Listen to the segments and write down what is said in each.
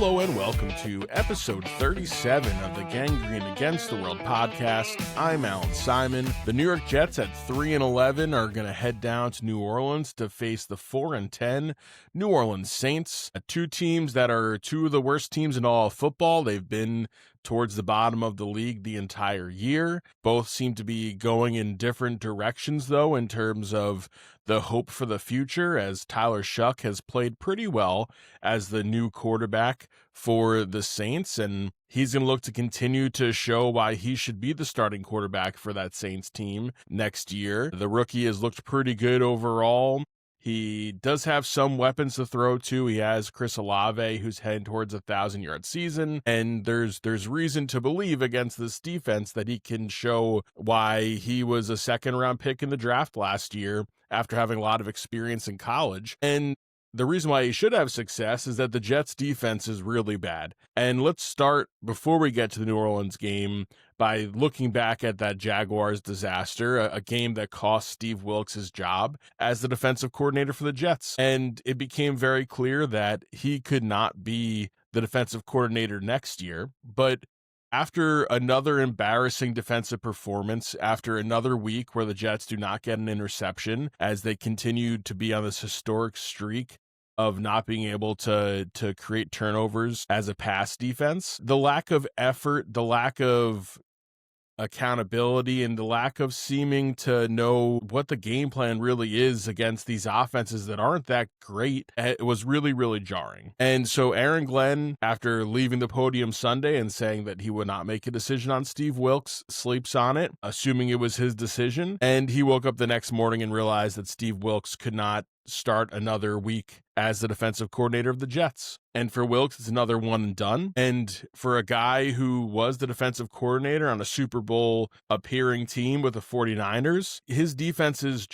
Hello and welcome to episode 37 of the Gangrene Against the World podcast. I'm Allan Simon. The New York Jets at 3-11 are going to head down to New Orleans to face the 4-10 New Orleans Saints, two teams that are two of the worst teams in all of football. They've been towards the bottom of the league the entire year. Both seem to be going in different directions, though, in terms of the hope for the future, as Tyler Shuck has played pretty well as the new quarterback for the Saints, and he's going to look to continue to show why he should be the starting quarterback for that Saints team next year. The rookie has looked pretty good overall. He does have some weapons to throw to. He has Chris Olave, who's heading towards 1,000-yard season, and there's reason to believe against this defense that he can show why he was a second-round pick in the draft last year after having a lot of experience in college. And the reason why he should have success is that the Jets' defense is really bad. And let's start, before we get to the New Orleans game, by looking back at that Jaguars disaster, a game that cost Steve Wilks his job as the defensive coordinator for the Jets. And it became very clear that he could not be the defensive coordinator next year. But after another embarrassing defensive performance, after another week where the Jets do not get an interception, as they continue to be on this historic streak of not being able to create turnovers as a pass defense, the lack of effort, the lack of accountability, and the lack of seeming to know what the game plan really is against these offenses that aren't that great, it was really, really jarring. And so Aaron Glenn, after leaving the podium Sunday and saying that he would not make a decision on Steve Wilks, sleeps on it, assuming it was his decision. And he woke up the next morning and realized that Steve Wilks could not start another week as the defensive coordinator of the Jets. And for Wilks, it's another one and done. And for a guy who was the defensive coordinator on a Super Bowl appearing team with the 49ers, his defenses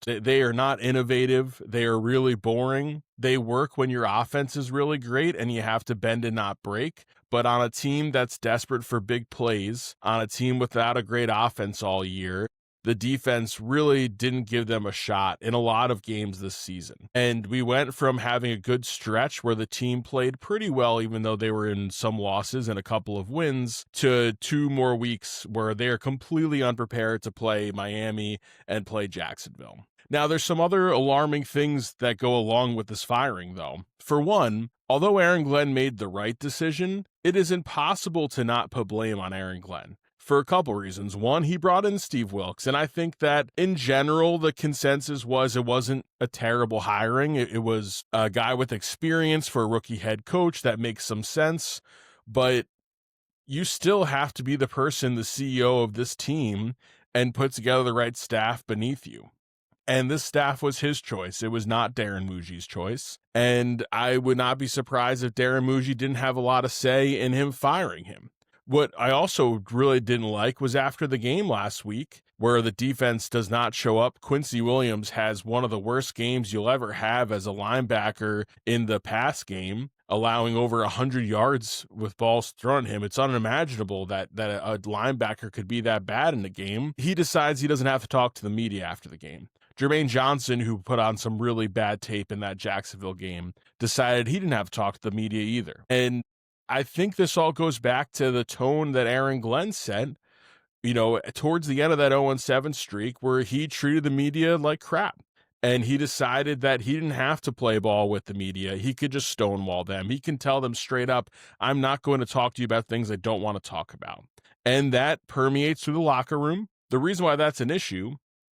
they are not innovative. They are really boring. They work when your offense is really great and you have to bend and not break. But on a team that's desperate for big plays, on a team without a great offense all year, the defense really didn't give them a shot in a lot of games this season. And we went from having a good stretch where the team played pretty well, even though they were in some losses and a couple of wins, to 2 more weeks where they are completely unprepared to play Miami and play Jacksonville. Now, there's some other alarming things that go along with this firing, though. For one, although Aaron Glenn made the right decision, it is impossible to not put blame on Aaron Glenn, for a couple reasons. One, he brought in Steve Wilks, and I think that in general, the consensus was it wasn't a terrible hiring. It was a guy with experience for a rookie head coach. That makes some sense, but you still have to be the person, the CEO of this team, and put together the right staff beneath you. And this staff was his choice. It was not Darren Muji's choice. And I would not be surprised if Darren Muji didn't have a lot of say in him firing him. What I also really didn't like was after the game last week, where the defense does not show up. Quincy Williams has one of the worst games you'll ever have as a linebacker in the pass game, allowing over 100 yards with balls thrown at him. It's unimaginable that a linebacker could be that bad in the game. He decides he doesn't have to talk to the media after the game. Jermaine Johnson, who put on some really bad tape in that Jacksonville game, decided he didn't have to talk to the media either. And I think this all goes back to the tone that Aaron Glenn set, towards the end of that 0-7 streak, where he treated the media like crap. And he decided that he didn't have to play ball with the media. He could just stonewall them. He can tell them straight up, I'm not going to talk to you about things I don't want to talk about. And that permeates through the locker room. The reason why that's an issue,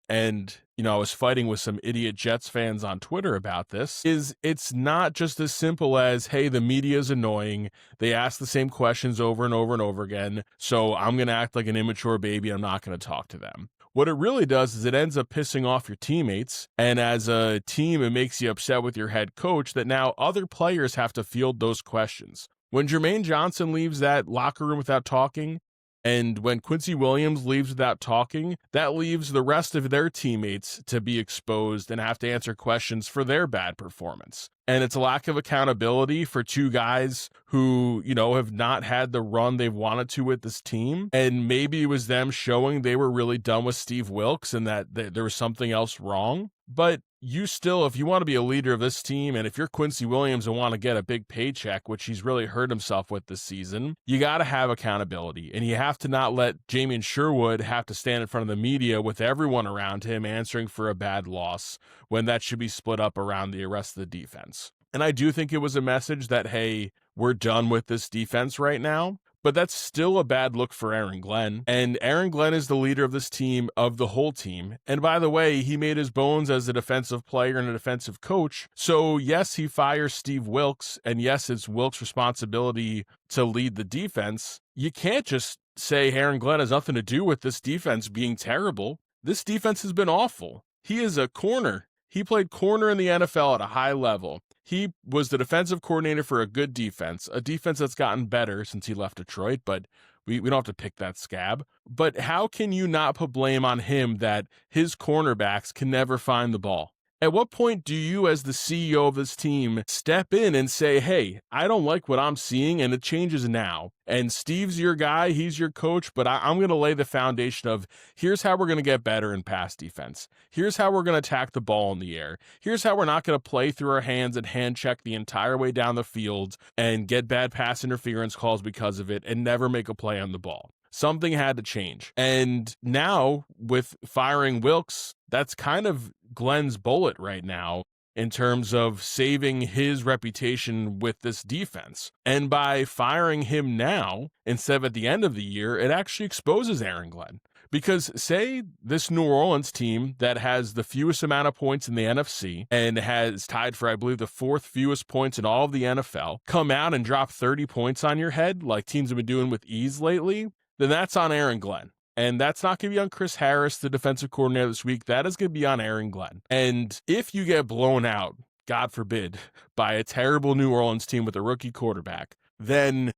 and I was fighting with some idiot Jets fans on Twitter about this, is it's not just as simple as, hey, the media is annoying. They ask the same questions over and over and over again, so I'm going to act like an immature baby. I'm not going to talk to them. What it really does is it ends up pissing off your teammates, and as a team, it makes you upset with your head coach that now other players have to field those questions. When Jermaine Johnson leaves that locker room without talking, and when Quincy Williams leaves without talking, that leaves the rest of their teammates to be exposed and have to answer questions for their bad performance. And it's a lack of accountability for two guys who, have not had the run they've wanted to with this team. And maybe it was them showing they were really done with Steve Wilks and that there was something else wrong. But you still, if you want to be a leader of this team, and if you're Quincy Williams and want to get a big paycheck, which he's really hurt himself with this season, you got to have accountability. And you have to not let Jamien Sherwood have to stand in front of the media with everyone around him answering for a bad loss when that should be split up around the rest of the defense. And I do think it was a message that, hey, we're done with this defense right now. But that's still a bad look for Aaron Glenn. And Aaron Glenn is the leader of this team, of the whole team. And by the way, he made his bones as a defensive player and a defensive coach. So yes, he fires Steve Wilks. And yes, it's Wilks' responsibility to lead the defense. You can't just say Aaron Glenn has nothing to do with this defense being terrible. This defense has been awful. He is a corner. He played corner in the NFL at a high level. He was the defensive coordinator for a good defense, a defense that's gotten better since he left Detroit, but we don't have to pick that scab. But how can you not put blame on him that his cornerbacks can never find the ball? At what point do you, as the CEO of this team, step in and say, hey, I don't like what I'm seeing, and it changes now. And Steve's your guy, he's your coach, but I'm going to lay the foundation of here's how we're going to get better in pass defense. Here's how we're going to attack the ball in the air. Here's how we're not going to play through our hands and hand check the entire way down the field and get bad pass interference calls because of it and never make a play on the ball. Something had to change. And now, with firing Wilks, that's kind of Glenn's bullet right now in terms of saving his reputation with this defense. And by firing him now, instead of at the end of the year, it actually exposes Aaron Glenn. Because say this New Orleans team that has the fewest amount of points in the NFC and has tied for, I believe, the fourth fewest points in all of the NFL, come out and drop 30 points on your head like teams have been doing with ease lately, then that's on Aaron Glenn. And that's not going to be on Chris Harris, the defensive coordinator this week. That is going to be on Aaron Glenn. And if you get blown out, God forbid, by a terrible New Orleans team with a rookie quarterback, then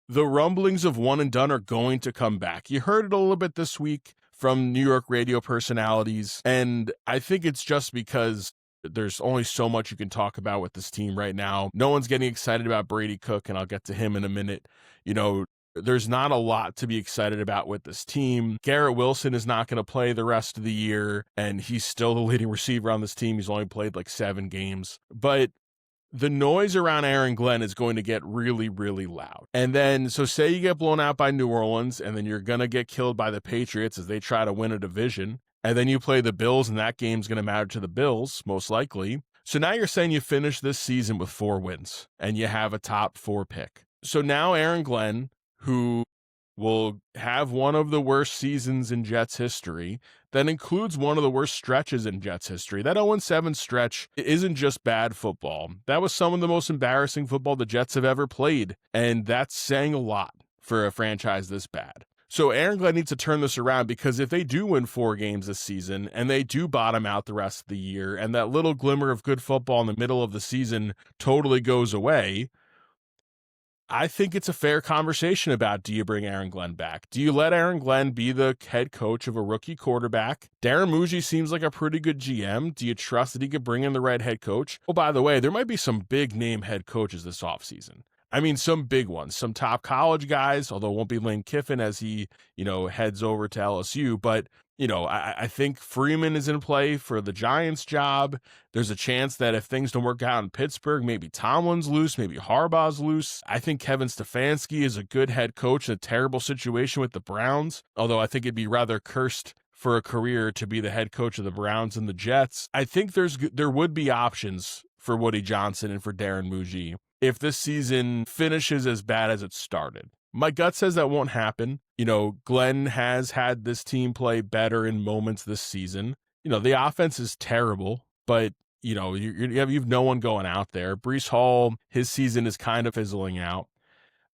the rumblings of one and done are going to come back. You heard it a little bit this week from New York radio personalities. And I think it's just because there's only so much you can talk about with this team right now. No one's getting excited about Brady Cook, and I'll get to him in a minute. There's not a lot to be excited about with this team. Garrett Wilson is not going to play the rest of the year, and he's still the leading receiver on this team. He's only played like 7 games. But the noise around Aaron Glenn is going to get really, really loud. And then, so say you get blown out by New Orleans, and then you're going to get killed by the Patriots as they try to win a division. And then you play the Bills, and that game's going to matter to the Bills, most likely. So now you're saying you finish this season with 4 wins, and you have a top 4 pick. So now Aaron Glenn, who will have one of the worst seasons in Jets history, that includes one of the worst stretches in Jets history. That 0-7 stretch isn't just bad football. That was some of the most embarrassing football the Jets have ever played, and that's saying a lot for a franchise this bad. So Aaron Glenn needs to turn this around, because if they do win 4 games this season and they do bottom out the rest of the year and that little glimmer of good football in the middle of the season totally goes away, I think it's a fair conversation about, do you bring Aaron Glenn back? Do you let Aaron Glenn be the head coach of a rookie quarterback? Darren Muji seems like a pretty good GM. Do you trust that he could bring in the right head coach? Oh, by the way, there might be some big name head coaches this offseason. I mean, some big ones, some top college guys, although it won't be Lane Kiffin as he, heads over to LSU. But, I think Freeman is in play for the Giants job. There's a chance that if things don't work out in Pittsburgh, maybe Tomlin's loose, maybe Harbaugh's loose. I think Kevin Stefanski is a good head coach in a terrible situation with the Browns, although I think it'd be rather cursed for a career to be the head coach of the Browns and the Jets. I think there would be options for Woody Johnson and for Darren Muji if this season finishes as bad as it started. My gut says that won't happen. Glenn has had this team play better in moments this season. The offense is terrible, but, you have no one going out there. Breece Hall, his season is kind of fizzling out.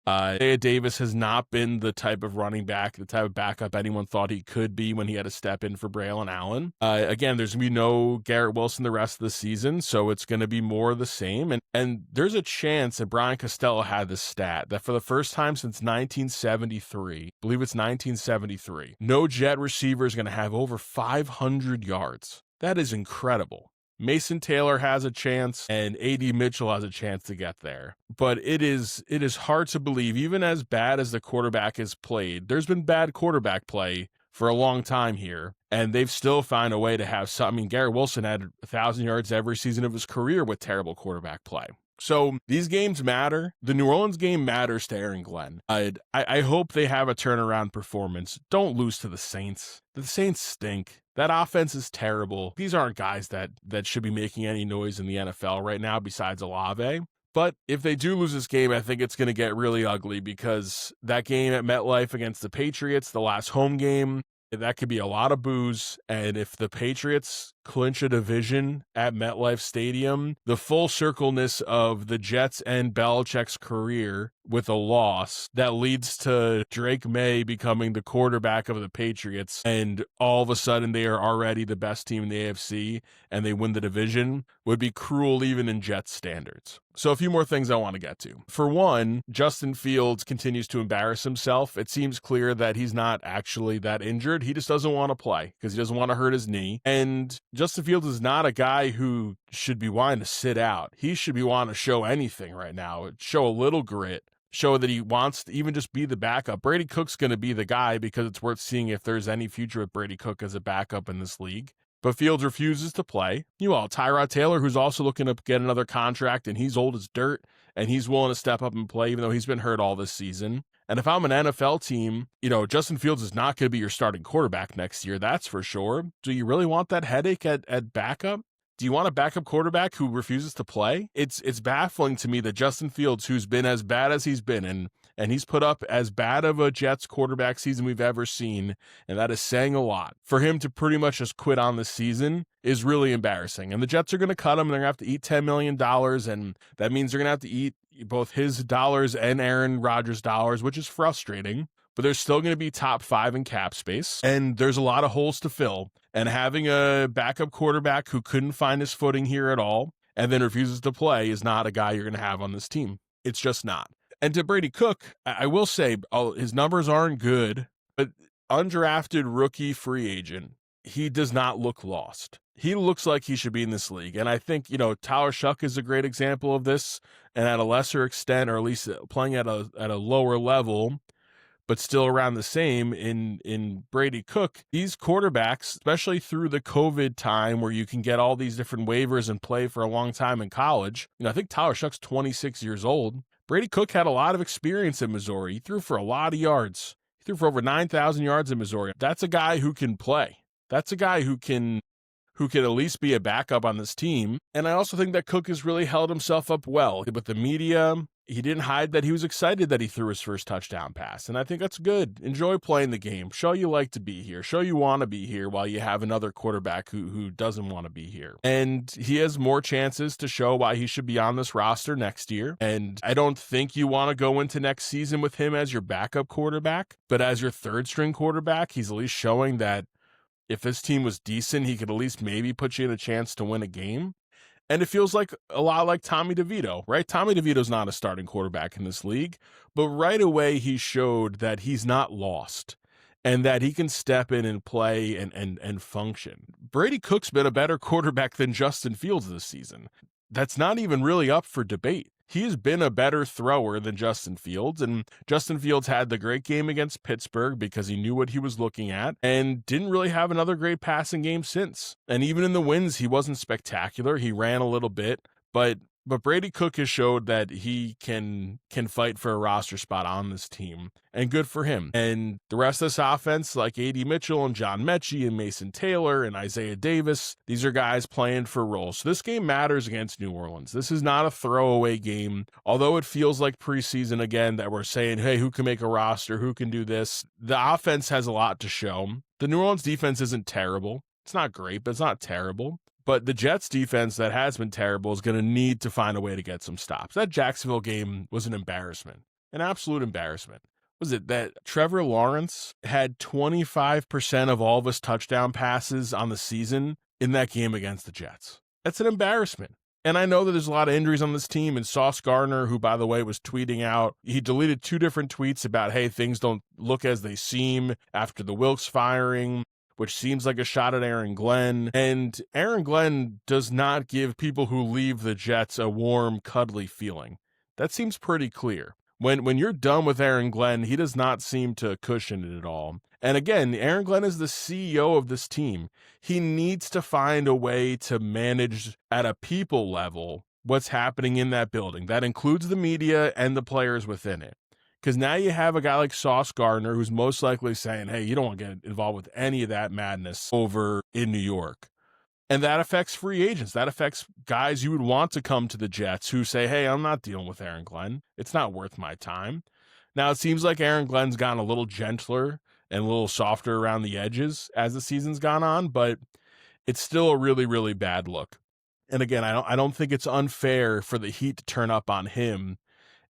Isaiah Davis has not been the type of running back, the type of backup anyone thought he could be when he had to step in for Braylon Allen. Again, there's going to be no Garrett Wilson the rest of the season, so it's going to be more of the same. And there's a chance that Brian Costello had this stat that for the first time since 1973, I believe it's 1973, no Jet receiver is going to have over 500 yards. That is incredible. Mason Taylor has a chance, and A.D. Mitchell has a chance to get there. But it is hard to believe, even as bad as the quarterback has played. There's been bad quarterback play for a long time here. and they've still found a way to have some. I mean, Garrett Wilson had 1,000 yards every season of his career with terrible quarterback play. So these games matter. The New Orleans game matters to Aaron Glenn. I hope they have a turnaround performance. Don't lose to the Saints. The Saints stink. That offense is terrible. These aren't guys that should be making any noise in the NFL right now besides Olave. But if they do lose this game, I think it's going to get really ugly, because that game at MetLife against the Patriots, the last home game, that could be a lot of boos. And if the Patriots clinch a division at MetLife Stadium, the full circleness of the Jets and Belichick's career with a loss that leads to Drake May becoming the quarterback of the Patriots, and all of a sudden they are already the best team in the AFC and they win the division, would be cruel even in Jets standards. So a few more things I want to get to. For one, Justin Fields continues to embarrass himself. It seems clear that he's not actually that injured. He just doesn't want to play because he doesn't want to hurt his knee. And Justin Fields is not a guy who should be wanting to sit out. He should be wanting to show anything right now, show a little grit, show that he wants to even just be the backup. Brady Cook's going to be the guy because it's worth seeing if there's any future with Brady Cook as a backup in this league. But Fields refuses to play. Tyrod Taylor, who's also looking to get another contract, and he's old as dirt, and he's willing to step up and play even though he's been hurt all this season. And if I'm an NFL team, Justin Fields is not going to be your starting quarterback next year, that's for sure. Do you really want that headache at backup? Do you want a backup quarterback who refuses to play? It's baffling to me that Justin Fields, who's been as bad as he's been, and he's put up as bad of a Jets quarterback season we've ever seen, and that is saying a lot. For him to pretty much just quit on this season is really embarrassing. And the Jets are going to cut him, and they're going to have to eat $10 million, and that means they're going to have to eat both his dollars and Aaron Rodgers' dollars, which is frustrating. But they're still going to be top 5 in cap space, and there's a lot of holes to fill. And having a backup quarterback who couldn't find his footing here at all and then refuses to play is not a guy you're going to have on this team. It's just not. And to Brady Cook, I will say his numbers aren't good, but undrafted rookie free agent, he does not look lost. He looks like he should be in this league. And I think, Tyler Shuck is a great example of this, and at a lesser extent, or at least playing at a lower level, but still around the same in Brady Cook. These quarterbacks, especially through the COVID time where you can get all these different waivers and play for a long time in college. I think Tyler Shuck's 26 years old. Brady Cook had a lot of experience in Missouri. He threw for a lot of yards. He threw for over 9,000 yards in Missouri. That's a guy who can play. That's a guy who can at least be a backup on this team. And I also think that Cook has really held himself up well with the media. He didn't hide that he was excited that he threw his first touchdown pass. And I think that's good. Enjoy playing the game. Show you like to be here. Show you want to be here while you have another quarterback who doesn't want to be here. And he has more chances to show why he should be on this roster next year. And I don't think you want to go into next season with him as your backup quarterback. But as your third string quarterback, he's at least showing that if his team was decent, he could at least maybe put you in a chance to win a game. And it feels like a lot like Tommy DeVito, right? Tommy DeVito's not a starting quarterback in this league, but right away he showed that he's not lost and that he can step in and play and function. Brady Cook's been a better quarterback than Justin Fields this season. That's not even really up for debate. He has been a better thrower than Justin Fields, and Justin Fields had the great game against Pittsburgh because he knew what he was looking at and didn't really have another great passing game since. And even in the wins, he wasn't spectacular. He ran a little bit, but Brady Cook has showed that he can fight for a roster spot on this team, and good for him. And the rest of this offense, like A.D. Mitchell and John Mechie and Mason Taylor and Isaiah Davis, these are guys playing for roles. So this game matters against New Orleans. This is not a throwaway game, although it feels like preseason again that we're saying, hey, who can make a roster? Who can do this? The offense has a lot to show. The New Orleans defense isn't terrible. It's not great, but it's not terrible. But the Jets defense that has been terrible is going to need to find a way to get some stops. That Jacksonville game was an embarrassment, an absolute embarrassment. Was it that Trevor Lawrence had 25% of all of his touchdown passes on the season in that game against the Jets? That's an embarrassment. And I know that there's a lot of injuries on this team, and Sauce Gardner, who, by the way, was tweeting out, he deleted 2 different tweets about, hey, things don't look as they seem after the Wilks firing, which seems like a shot at Aaron Glenn. And Aaron Glenn does not give people who leave the Jets a warm, cuddly feeling. That seems pretty clear. When you're done with Aaron Glenn, he does not seem to cushion it at all. And again, Aaron Glenn is the CEO of this team. He needs to find a way to manage at a people level what's happening in that building. That includes the media and the players within it. Because now you have a guy like Sauce Gardner who's most likely saying, hey, you don't want to get involved with any of that madness over in New York. And that affects free agents. That affects guys you would want to come to the Jets who say, hey, I'm not dealing with Aaron Glenn. It's not worth my time. Now, it seems like Aaron Glenn's gotten a little gentler and a little softer around the edges as the season's gone on, but it's still a really, really bad look. And again, I don't think it's unfair for the Heat to turn up on him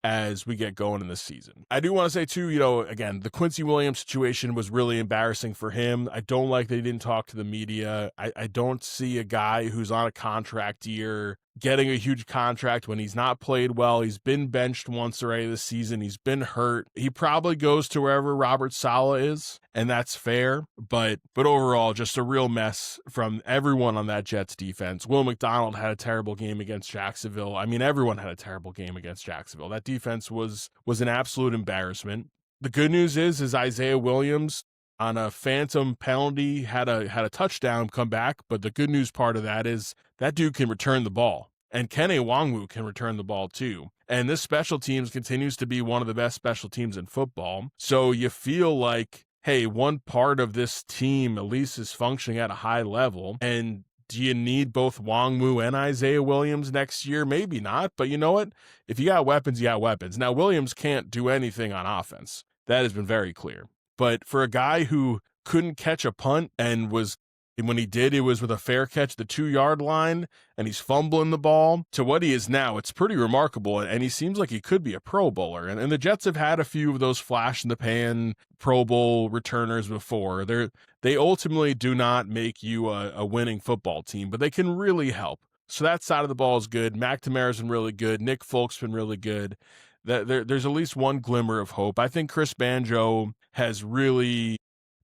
as we get going in this season. I do want to say too, again, the Quincy Williams situation was really embarrassing for him. I don't like that he didn't talk to the media. I don't see a guy who's on a contract year getting a huge contract when he's not played well. He's been benched once already this season. He's been hurt. He probably goes to wherever Robert Saleh is, and that's fair. But overall, just a real mess from everyone on that Jets defense. Will McDonald had a terrible game against Jacksonville. I mean, everyone had a terrible game against Jacksonville. That defense was an absolute embarrassment. The good news is Isaiah Williams on a phantom penalty had a touchdown come back, but the good news part of that is that dude can return the ball, and Kene Nwangwu can return the ball too. And this special teams continues to be one of the best special teams in football. So you feel like, hey, one part of this team at least is functioning at a high level. And do you need both Nwangwu and Isaiah Williams next year? Maybe not, but you know what? If you got weapons, you got weapons. Now, Williams can't do anything on offense. That has been very clear. But for a guy who couldn't catch a punt and when he did, it was with a fair catch, the 2-yard line, and he's fumbling the ball to what he is now, it's pretty remarkable. And he seems like he could be a Pro Bowler. And the Jets have had a few of those flash in the pan Pro Bowl returners before. They ultimately do not make you a winning football team, but they can really help. So that side of the ball is good. McNamara's been really good. Nick Folk's been really good. There's at least one glimmer of hope. I think Chris Banjo has really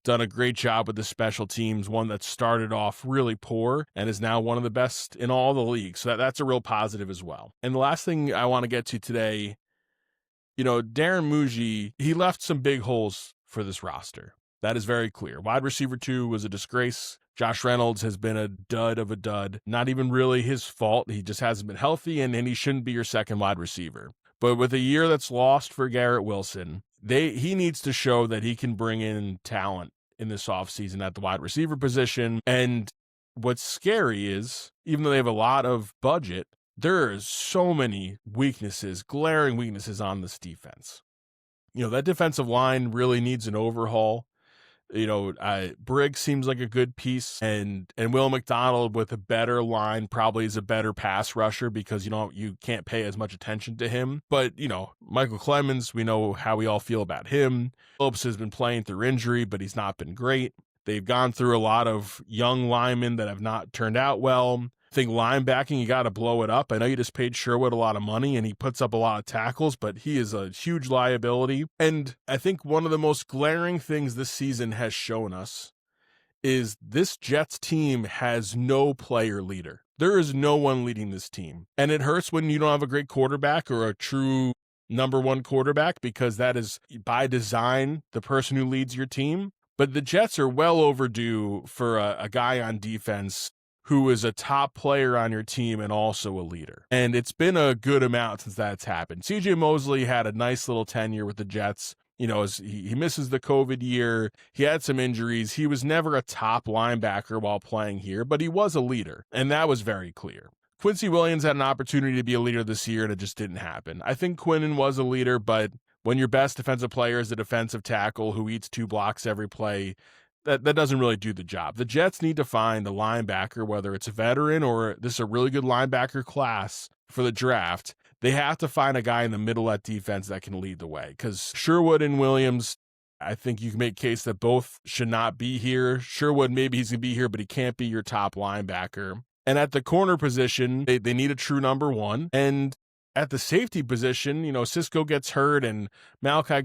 done a great job with the special teams, one that started off really poor and is now one of the best in all the league. So that's a real positive as well. And the last thing I want to get to today, Darren Muji, he left some big holes for this roster. That is very clear. Wide receiver 2 was a disgrace. Josh Reynolds has been a dud of a dud. Not even really his fault. He just hasn't been healthy, and he shouldn't be your second wide receiver. But with a year that's lost for Garrett Wilson, he needs to show that he can bring in talent in this offseason at the wide receiver position. And what's scary is, even though they have a lot of budget, there are so many weaknesses, glaring weaknesses on this defense. That defensive line really needs an overhaul. Briggs seems like a good piece, and Will McDonald with a better line probably is a better pass rusher because you can't pay as much attention to him. But Michael Clemens, we know how we all feel about him. Phillips has been playing through injury, but he's not been great. They've gone through a lot of young linemen that have not turned out well. I think linebacking, you got to blow it up. I know you just paid Sherwood a lot of money and he puts up a lot of tackles, but he is a huge liability. And I think one of the most glaring things this season has shown us is this Jets team has no player leader. There is no one leading this team. And it hurts when you don't have a great quarterback or a true number one quarterback, because that is by design the person who leads your team. But the Jets are well overdue for a guy on defense who is a top player on your team and also a leader. And it's been a good amount since that's happened. CJ Mosley had a nice little tenure with the Jets. As he misses the COVID year, he had some injuries. He was never a top linebacker while playing here, but he was a leader, and that was very clear. Quincy Williams had an opportunity to be a leader this year, and it just didn't happen. I think Quinnen was a leader, but when your best defensive player is a defensive tackle who eats 2 blocks every play, that doesn't really do the job. The Jets need to find a linebacker, whether it's a veteran or this is a really good linebacker class for the draft. They have to find a guy in the middle of that defense that can lead the way, because Sherwood and Williams, I think you can make a case that both should not be here. Sherwood, maybe he's going to be here, but he can't be your top linebacker. And at the corner position, they need a true number 1. And at the safety position, Cisco gets hurt and Malachi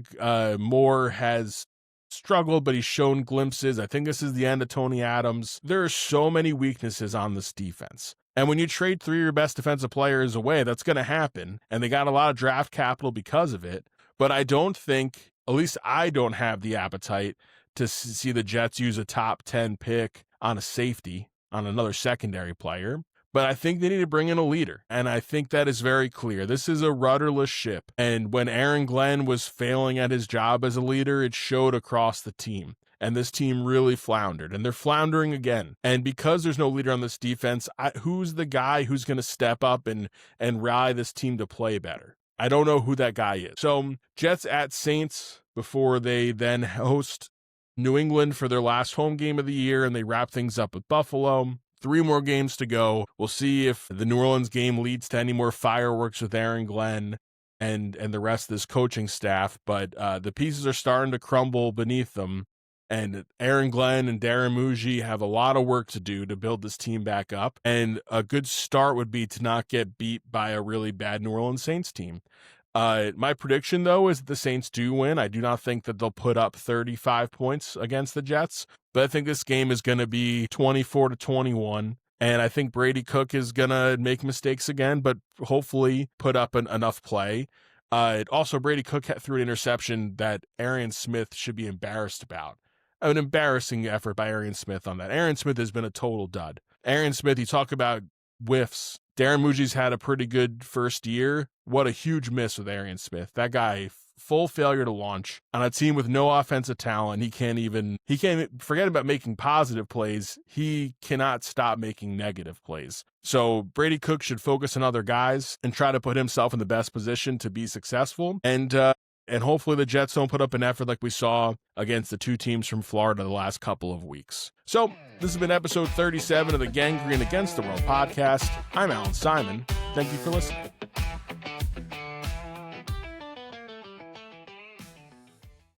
Moore has struggled, but he's shown glimpses. I think this is the end of Tony Adams. There are so many weaknesses on this defense. And when you trade 3 of your best defensive players away, that's going to happen. And they got a lot of draft capital because of it. But I don't think, at least I don't have the appetite to see the Jets use a top 10 pick on a safety, on another secondary player. But I think they need to bring in a leader, and I think that is very clear. This is a rudderless ship, and when Aaron Glenn was failing at his job as a leader, it showed across the team. And this team really floundered, and they're floundering again. And because there's no leader on this defense, who's the guy who's going to step up and rally this team to play better? I don't know who that guy is. So Jets at Saints before they then host New England for their last home game of the year, and they wrap things up with Buffalo. 3 more games to go. We'll see if the New Orleans game leads to any more fireworks with Aaron Glenn and the rest of this coaching staff. But the pieces are starting to crumble beneath them. And Aaron Glenn and Darren Muji have a lot of work to do to build this team back up. And a good start would be to not get beat by a really bad New Orleans Saints team. My prediction, though, is that the Saints do win. I do not think that they'll put up 35 points against the Jets, but I think this game is going to be 24-21. And I think Brady Cook is going to make mistakes again, but hopefully put up enough play. Also, Brady Cook threw an interception that Arian Smith should be embarrassed about. An embarrassing effort by Arian Smith on that. Arian Smith has been a total dud. Arian Smith, you talk about whiffs. Darren Muji's had a pretty good first year. What a huge miss with Arian Smith. That guy, full failure to launch on a team with no offensive talent. He can't forget about making positive plays. He cannot stop making negative plays. So Brady Cook should focus on other guys and try to put himself in the best position to be successful. And hopefully the Jets don't put up an effort like we saw against the 2 teams from Florida the last couple of weeks. So this has been episode 37 of the Gangrene Against the World podcast. I'm Allan Simon. Thank you for listening.